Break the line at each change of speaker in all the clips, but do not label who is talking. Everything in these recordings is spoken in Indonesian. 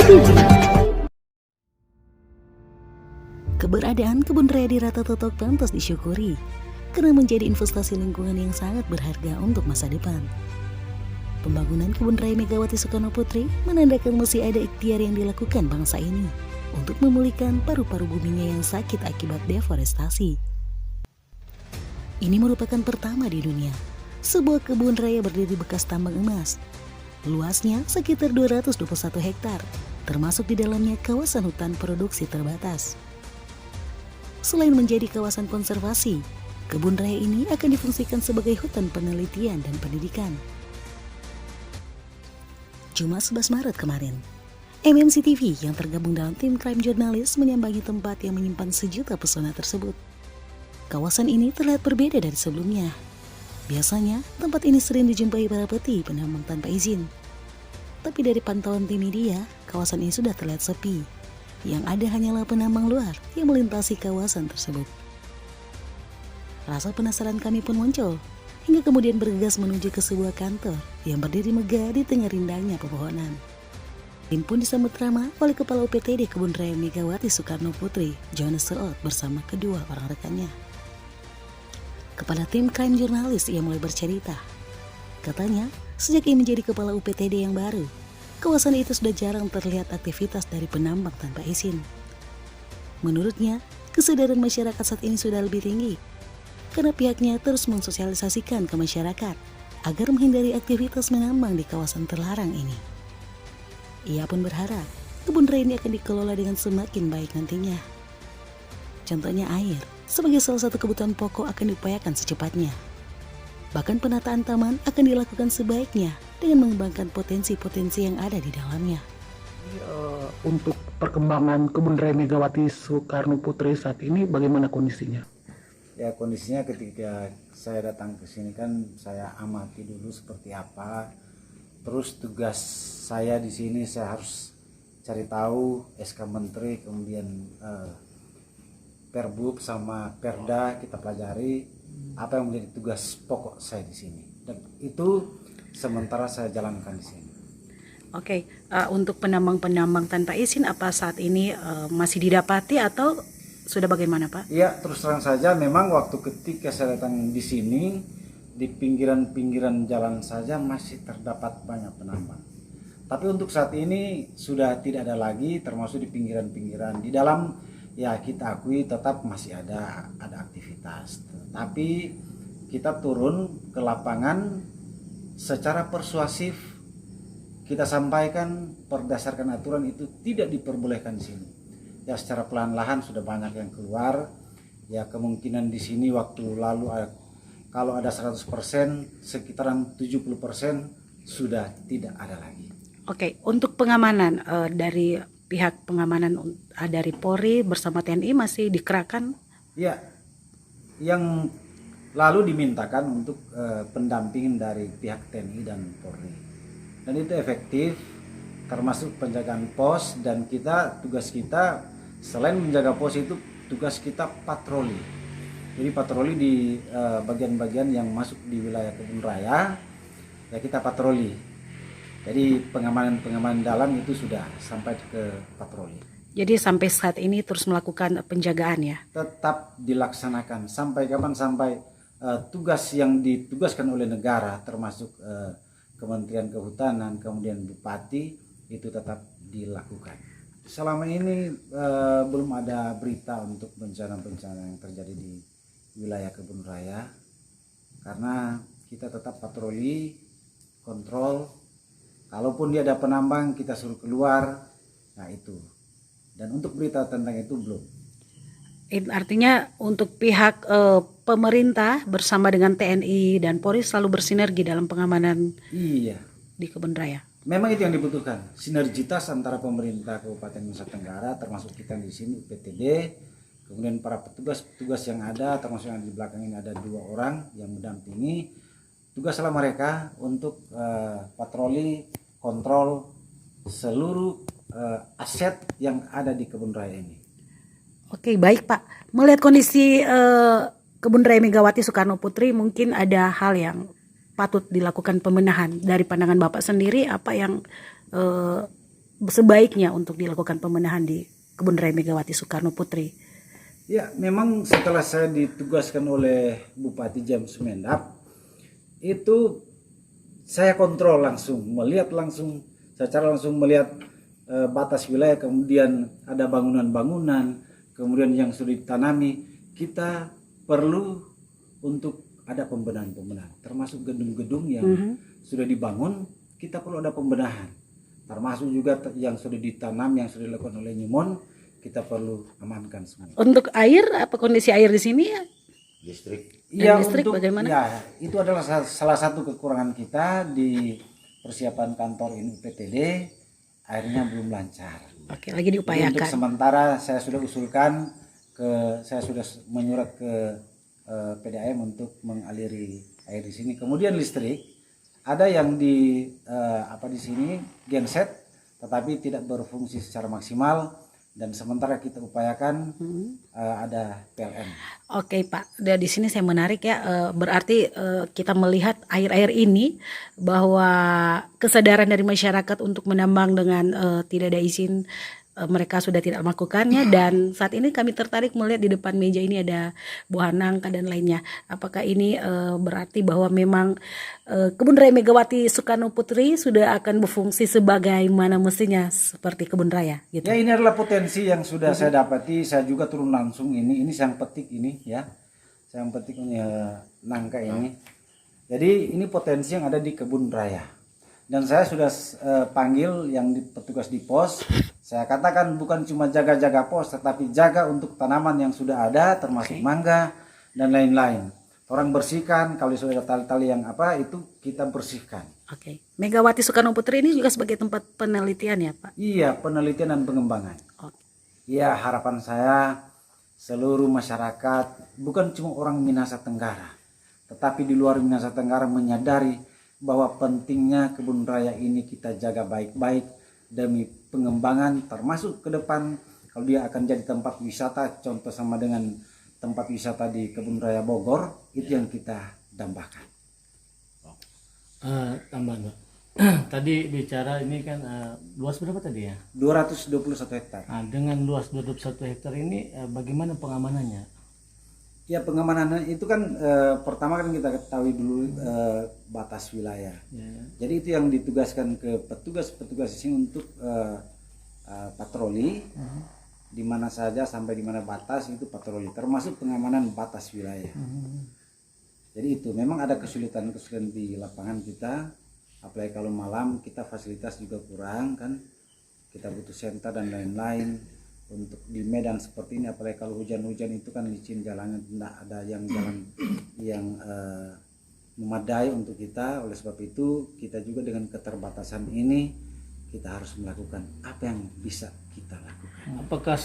TV. Keberadaan kebun raya di Rata Totok pantas disyukuri karena menjadi investasi lingkungan yang sangat berharga untuk masa depan. Pembangunan kebun raya Megawati Soekarno Putri menandakan masih ada ikhtiar yang dilakukan bangsa ini untuk memulihkan paru-paru buminya yang sakit akibat deforestasi. Ini merupakan pertama di dunia sebuah kebun raya berdiri bekas tambang emas. Luasnya sekitar 221 hektar, termasuk di dalamnya kawasan hutan produksi terbatas. Selain menjadi kawasan konservasi, kebun raya ini akan difungsikan sebagai hutan penelitian dan pendidikan. Jumat 11 Maret kemarin, MMC TV yang tergabung dalam tim crime jurnalis menyambangi tempat yang menyimpan sejuta pesona tersebut. Kawasan ini terlihat berbeda dari sebelumnya. Biasanya, tempat ini sering dijumpai para peti penambang tanpa izin. Tapi dari pantauan tim media, kawasan ini sudah terlihat sepi. Yang ada hanyalah penambang luar yang melintasi kawasan tersebut. Rasa penasaran kami pun muncul, hingga kemudian bergegas menuju ke sebuah kantor yang berdiri megah di tengah rindangnya pepohonan. Tim pun disambut ramah oleh Kepala UPTD Kebun Raya Megawati Soekarno Putri, Johannes Serot bersama kedua orang rekannya. Kepada tim crime jurnalis ia mulai bercerita. Katanya, sejak ia menjadi Kepala UPTD yang baru, kawasan itu sudah jarang terlihat aktivitas dari penambang tanpa izin. Menurutnya, kesadaran masyarakat saat ini sudah lebih tinggi, karena pihaknya terus mensosialisasikan ke masyarakat agar menghindari aktivitas menambang di kawasan terlarang ini. Ia pun berharap kebun raya ini akan dikelola dengan semakin baik nantinya. Contohnya air, sebagai salah satu kebutuhan pokok akan diupayakan secepatnya. Bahkan penataan taman akan dilakukan sebaiknya dengan mengembangkan potensi-potensi yang ada di dalamnya.
Untuk perkembangan kebun raya Megawati Soekarno Putri saat ini bagaimana kondisinya?
Ya, kondisinya ketika saya datang ke sini kan saya amati dulu seperti apa. Terus tugas saya di sini saya harus cari tahu SK Menteri, kemudian Perbub sama Perda kita pelajari apa yang menjadi tugas pokok saya di sini. Dan itu sementara saya jalankan di sini.
Oke, untuk penambang-penambang tanpa izin apa saat ini masih didapati atau sudah bagaimana, Pak?
Iya, terus terang saja memang waktu ketika saya datang di sini di pinggiran-pinggiran jalan saja masih terdapat banyak penambang. Tapi untuk saat ini sudah tidak ada lagi, termasuk di pinggiran-pinggiran. Di dalam ya kita akui tetap masih ada aktivitas. Tapi kita turun ke lapangan secara persuasif, kita sampaikan berdasarkan aturan itu tidak diperbolehkan di sini. Ya secara pelan-lahan sudah banyak yang keluar. Ya kemungkinan di sini waktu lalu kalau ada 100%, sekitaran 70% sudah tidak ada lagi.
Oke, untuk pengamanan dari pihak pengamanan dari Polri bersama TNI masih dikerahkan?
Ya, yang lalu dimintakan untuk pendampingan dari pihak TNI dan Polri. Dan itu efektif, termasuk penjagaan pos, dan tugas kita selain menjaga pos itu tugas kita patroli. Jadi patroli di bagian-bagian yang masuk di wilayah kebun raya, ya kita patroli. Jadi pengamanan dalam itu sudah sampai ke patroli.
Jadi sampai saat ini terus melakukan penjagaan ya?
Tetap dilaksanakan sampai kapan? Sampai tugas yang ditugaskan oleh negara termasuk Kementerian Kehutanan, kemudian Bupati itu tetap dilakukan. Selama ini belum ada berita untuk bencana-bencana yang terjadi di wilayah kebun raya karena kita tetap patroli, kontrol. Kalaupun dia ada penambang kita suruh keluar, nah itu. Dan untuk berita tentang itu belum.
Artinya untuk pihak pemerintah bersama dengan TNI dan Polri selalu bersinergi dalam pengamanan di kebun raya.
Memang itu yang dibutuhkan, sinergitas antara pemerintah Kabupaten Nusa Tenggara, termasuk kita di sini UPTD, kemudian para petugas yang ada, termasuk yang di belakang ini ada 2 orang yang mendampingi. Tugaslah mereka untuk patroli, kontrol seluruh aset yang ada di kebun raya ini.
Oke, baik Pak. Melihat kondisi kebun raya Megawati Soekarno Putri, mungkin ada hal yang patut dilakukan pembenahan dari pandangan Bapak sendiri. Apa yang sebaiknya untuk dilakukan pembenahan di Kebun Raya Megawati Soekarno Putri?
Ya, memang setelah saya ditugaskan oleh Bupati James Mendak, itu saya kontrol langsung, melihat langsung, secara langsung melihat batas wilayah, kemudian ada bangunan-bangunan, kemudian yang sudah ditanami, kita perlu untuk ada pembenahan-pembenahan, termasuk gedung-gedung yang sudah dibangun, kita perlu ada pembenahan, termasuk juga yang sudah ditanam, yang sudah dilakukan oleh Nyumon, kita perlu amankan semua.
Untuk air, apa kondisi air di sini ya?
Listrik.
Ya,
listrik
untuk,
bagaimana?
ya, itu adalah salah satu kekurangan kita di persiapan kantor ini UPTD, airnya belum lancar.
Oke, lagi
Jadi untuk
diupayakan.
sementara saya sudah usulkan saya sudah menyurat ke PDAM untuk mengaliri air di sini. Kemudian listrik ada yang di di sini genset, tetapi tidak berfungsi secara maksimal. Dan sementara kita upayakan ada PLN.
Oke Pak, di sini saya menarik ya, berarti kita melihat air-air ini bahwa kesadaran dari masyarakat untuk menambang dengan tidak ada izin, mereka sudah tidak melakukannya, dan saat ini kami tertarik melihat di depan meja ini ada buah nangka dan lainnya. Apakah ini berarti bahwa memang Kebun Raya Megawati Soekarno Putri sudah akan berfungsi sebagaimana mestinya seperti kebun raya gitu?
Ya, ini adalah potensi yang sudah saya dapati. Saya juga turun langsung ini saya yang petik ini ya. Saya yang petik ini nangka ini. Jadi ini potensi yang ada di kebun raya. Dan saya sudah panggil yang petugas di pos. Saya katakan bukan cuma jaga-jaga pos, tetapi jaga untuk tanaman yang sudah ada, termasuk mangga dan lain-lain. Orang bersihkan, kalau sudah ada tali-tali yang itu kita bersihkan.
Oke. Megawati Soekarno Putri ini juga sebagai tempat penelitian ya Pak?
Iya, penelitian dan pengembangan.
Oke.
Iya, harapan saya seluruh masyarakat, bukan cuma orang Minahasa Tenggara, tetapi di luar Minahasa Tenggara menyadari bahwa pentingnya kebun raya ini kita jaga baik-baik demi pengembangan, termasuk ke depan kalau dia akan jadi tempat wisata, contoh sama dengan tempat wisata di Kebun Raya Bogor, itu yang kita dambakan.
Tambahan Pak. Tadi bicara ini kan luas berapa tadi ya?
221 hektar.
Nah, dengan luas 21 hektar ini bagaimana pengamanannya?
Ya, pengamanan itu kan pertama kan kita ketahui dulu batas wilayah. Jadi itu yang ditugaskan ke petugas-petugas di sini untuk patroli. Di mana saja sampai di mana batas itu patroli, termasuk pengamanan batas wilayah. Jadi itu memang ada kesulitan di lapangan kita, apalagi kalau malam kita fasilitas juga kurang kan, kita butuh senter dan lain-lain. Untuk di medan seperti ini, apalagi kalau hujan-hujan itu kan licin jalannya, tidak ada yang jalan yang memadai untuk kita. Oleh sebab itu kita juga dengan keterbatasan ini kita harus melakukan apa yang bisa kita lakukan.
Apakah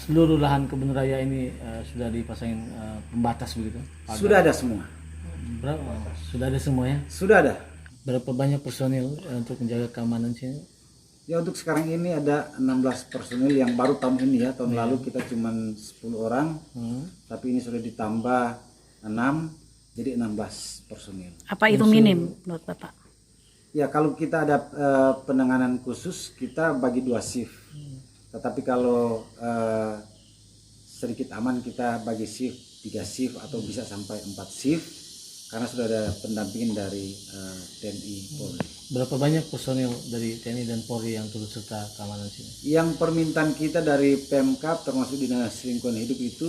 seluruh lahan kebun raya ini sudah dipasangin pembatas begitu?
Sudah ada semua.
Berapa? Sudah ada semua ya?
Sudah ada.
Berapa banyak personil untuk menjaga keamanan sini?
Ya, untuk sekarang ini ada 16 personil yang baru tahun ini ya. Tahun lalu kita cuma 10 orang. Tapi ini sudah ditambah 6, jadi 16 personil.
Apa itu minim menurut Bapak?
Ya, kalau kita ada penanganan khusus kita bagi 2 shift. Tetapi kalau sedikit aman kita bagi shift 3 shift atau bisa sampai 4 shift karena sudah ada pendampingan dari TNI Polri.
Berapa banyak personil dari TNI dan Polri yang turut serta keamanan sini?
Yang permintaan kita dari Pemkab termasuk Dinas Lingkungan Hidup itu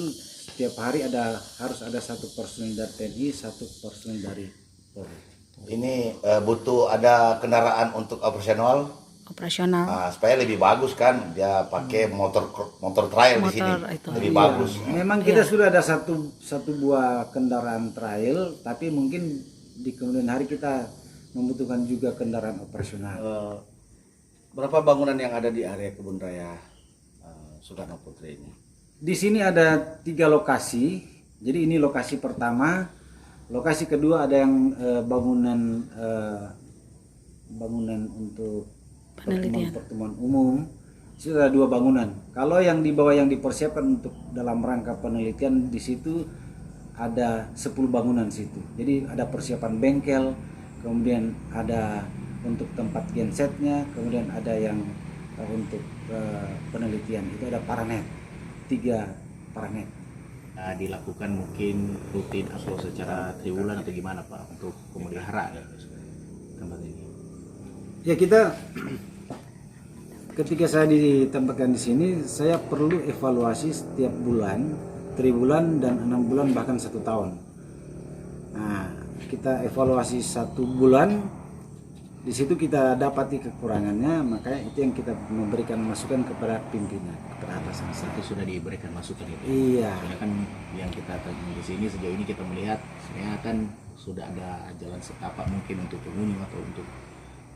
setiap hari harus ada 1 personil dari TNI, 1 personil dari Polri.
Ini butuh ada kendaraan untuk operasional supaya lebih bagus kan, dia pakai motor trail di sini
itu.
lebih bagus.
Memang kita sudah ada satu buah kendaraan trail, tapi mungkin di kemudian hari kita membutuhkan juga kendaraan operasional.
Berapa bangunan yang ada di area kebun raya Soekarno Putri ini?
Di sini ada 3 lokasi. Jadi ini lokasi pertama. Lokasi kedua ada yang bangunan untuk pertemuan umum. Itu ada 2 bangunan. Kalau yang di bawah yang dipersiapkan untuk dalam rangka penelitian, di situ ada 10 bangunan situ. Jadi ada persiapan bengkel, kemudian ada untuk tempat gensetnya, kemudian ada yang untuk penelitian itu ada paranet, 3 paranet.
Dilakukan mungkin rutin atau secara triwulan atau gimana Pak untuk pemeliharaan tempat ini?
Ya, kita ketika saya ditempatkan di sini, saya perlu evaluasi setiap bulan, triwulan dan 6 bulan bahkan 1 tahun. Nah, kita evaluasi 1 bulan, di situ kita dapati kekurangannya, makanya itu yang kita memberikan masukan kepada pimpinan, kepada atasan saya.
Itu sudah diberikan masukan itu.
Iya.
Karena kan yang kita di sini sejauh ini kita melihat sebenarnya kan sudah ada jalan setapak mungkin untuk pengunjung atau untuk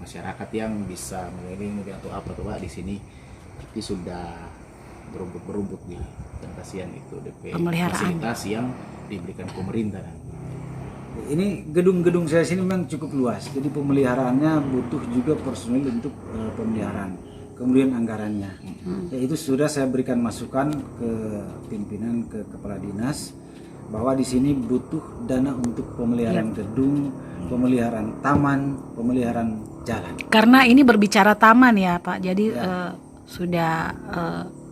masyarakat yang bisa mengelilingi atau apa tuh Pak di sini, tapi sudah berumput di dan kasihan itu DP fasilitas yang diberikan pemerintah.
Ini gedung-gedung saya sini memang cukup luas, jadi pemeliharaannya butuh juga personil untuk pemeliharaan, kemudian anggarannya. Ya, itu sudah saya berikan masukan ke pimpinan, ke kepala dinas, bahwa di sini butuh dana untuk pemeliharaan gedung, pemeliharaan taman, pemeliharaan jalan.
Karena ini berbicara taman ya Pak, jadi sudah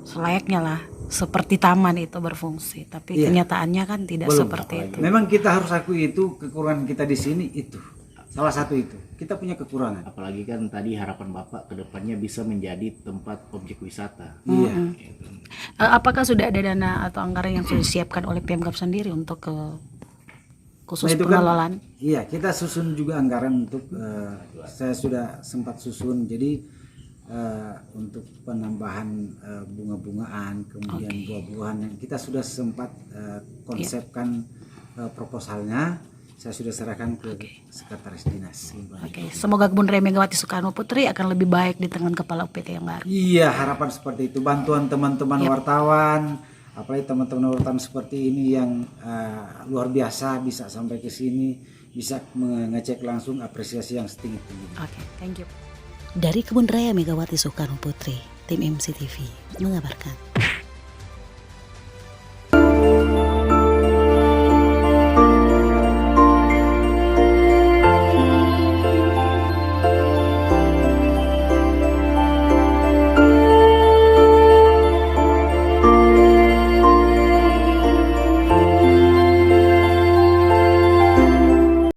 selayaknya lah seperti taman itu berfungsi, tapi kenyataannya kan tidak seperti itu.
Memang kita harus akui itu kekurangan kita di sini, itu salah satu itu. Kita punya kekurangan.
Apalagi kan tadi harapan Bapak kedepannya bisa menjadi tempat objek wisata.
Iya.
Apakah sudah ada dana atau anggaran yang sudah disiapkan oleh Pemkab sendiri untuk khusus pengelolaan?
Iya, kita susun juga anggaran untuk saya sudah sempat susun, jadi untuk penambahan bunga-bungaan, kemudian buah-buahan yang kita sudah sempat konsepkan proposalnya, saya sudah serahkan ke sekretaris dinas.
Semoga Kebun Raya Megawati Soekarno Putri akan lebih baik di tangan kepala UPT yang baru.
Iya, harapan seperti itu. Bantuan teman-teman wartawan, apalagi teman-teman wartawan seperti ini yang luar biasa bisa sampai ke sini, bisa mengecek langsung, apresiasi yang setinggi-tingginya.
Oke, thank you.
Dari Kebun Raya Megawati Soekarno Putri, tim MCTV mengabarkan.